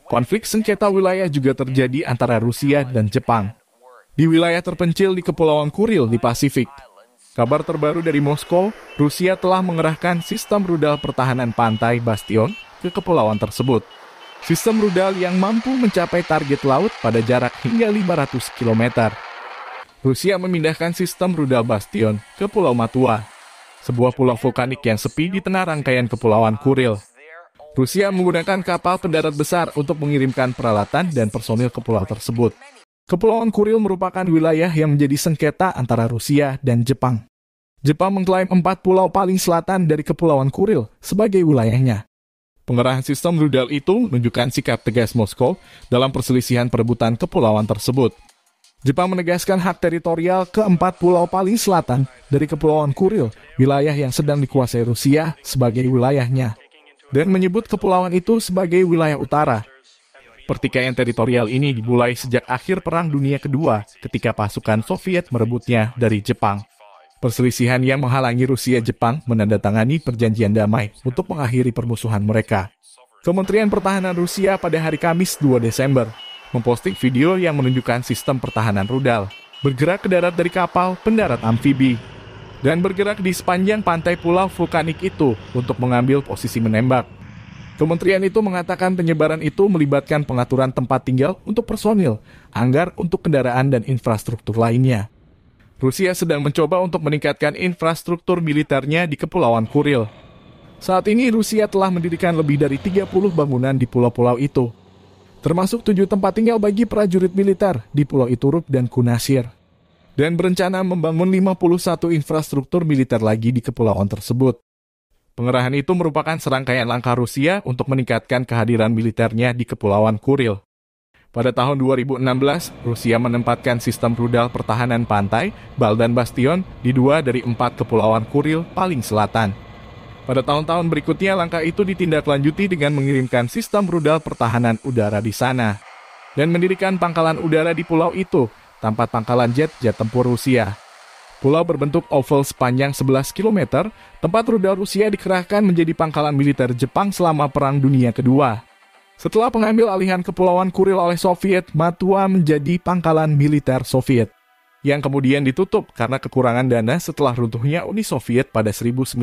Konflik sengketa wilayah juga terjadi antara Rusia dan Jepang di wilayah terpencil di Kepulauan Kuril di Pasifik. Kabar terbaru dari Moskow, Rusia telah mengerahkan sistem rudal pertahanan pantai Bastion ke kepulauan tersebut. Sistem rudal yang mampu mencapai target laut pada jarak hingga 500 km. Rusia memindahkan sistem rudal Bastion ke Pulau Matua, sebuah pulau vulkanik yang sepi di tengah rangkaian Kepulauan Kuril. Rusia menggunakan kapal pendarat besar untuk mengirimkan peralatan dan personil ke pulau tersebut. Kepulauan Kuril merupakan wilayah yang menjadi sengketa antara Rusia dan Jepang. Jepang mengklaim 4 pulau paling selatan dari Kepulauan Kuril sebagai wilayahnya. Pengerahan sistem rudal itu menunjukkan sikap tegas Moskow dalam perselisihan perebutan kepulauan tersebut. Jepang menegaskan hak teritorial ke 4 pulau paling selatan dari Kepulauan Kuril, wilayah yang sedang dikuasai Rusia, sebagai wilayahnya, dan menyebut kepulauan itu sebagai wilayah utara. Pertikaian teritorial ini dimulai sejak akhir Perang Dunia Kedua ketika pasukan Soviet merebutnya dari Jepang. Perselisihan yang menghalangi Rusia-Jepang menandatangani perjanjian damai untuk mengakhiri permusuhan mereka. Kementerian Pertahanan Rusia pada hari Kamis 2 Desember memposting video yang menunjukkan sistem pertahanan rudal bergerak ke darat dari kapal pendarat amfibi dan bergerak di sepanjang pantai pulau vulkanik itu untuk mengambil posisi menembak. Kementerian itu mengatakan penyebaran itu melibatkan pengaturan tempat tinggal untuk personil, anggar untuk kendaraan dan infrastruktur lainnya. Rusia sedang mencoba untuk meningkatkan infrastruktur militernya di Kepulauan Kuril. Saat ini Rusia telah mendirikan lebih dari 30 bangunan di pulau-pulau itu, termasuk 7 tempat tinggal bagi prajurit militer di Pulau Ituruk dan Kunashir, dan berencana membangun 51 infrastruktur militer lagi di kepulauan tersebut. Pengerahan itu merupakan serangkaian langkah Rusia untuk meningkatkan kehadiran militernya di Kepulauan Kuril. Pada tahun 2016, Rusia menempatkan sistem rudal pertahanan pantai, Baldan Bastion, di 2 dari 4 kepulauan Kuril paling selatan. Pada tahun-tahun berikutnya, langkah itu ditindaklanjuti dengan mengirimkan sistem rudal pertahanan udara di sana dan mendirikan pangkalan udara di pulau itu, tempat pangkalan jet tempur Rusia. Pulau berbentuk oval sepanjang 11 km, tempat rudal Rusia dikerahkan menjadi pangkalan militer Jepang selama Perang Dunia Kedua. Setelah pengambil alihan Kepulauan Kuril oleh Soviet, Matua menjadi pangkalan militer Soviet, yang kemudian ditutup karena kekurangan dana setelah runtuhnya Uni Soviet pada 1991.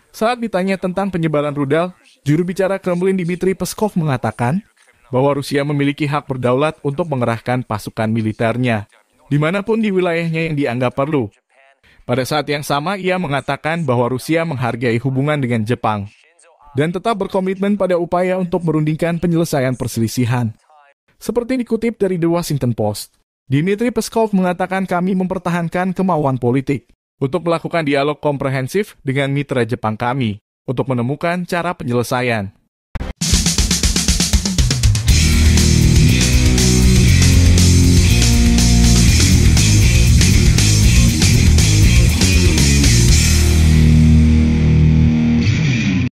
Saat ditanya tentang penyebaran rudal, juru bicara Kremlin Dmitry Peskov mengatakan bahwa Rusia memiliki hak berdaulat untuk mengerahkan pasukan militernya dimanapun di wilayahnya yang dianggap perlu. Pada saat yang sama, ia mengatakan bahwa Rusia menghargai hubungan dengan Jepang dan tetap berkomitmen pada upaya untuk merundingkan penyelesaian perselisihan. Seperti dikutip dari The Washington Post, Dmitry Peskov mengatakan kami mempertahankan kemauan politik untuk melakukan dialog komprehensif dengan mitra Jepang kami untuk menemukan cara penyelesaian.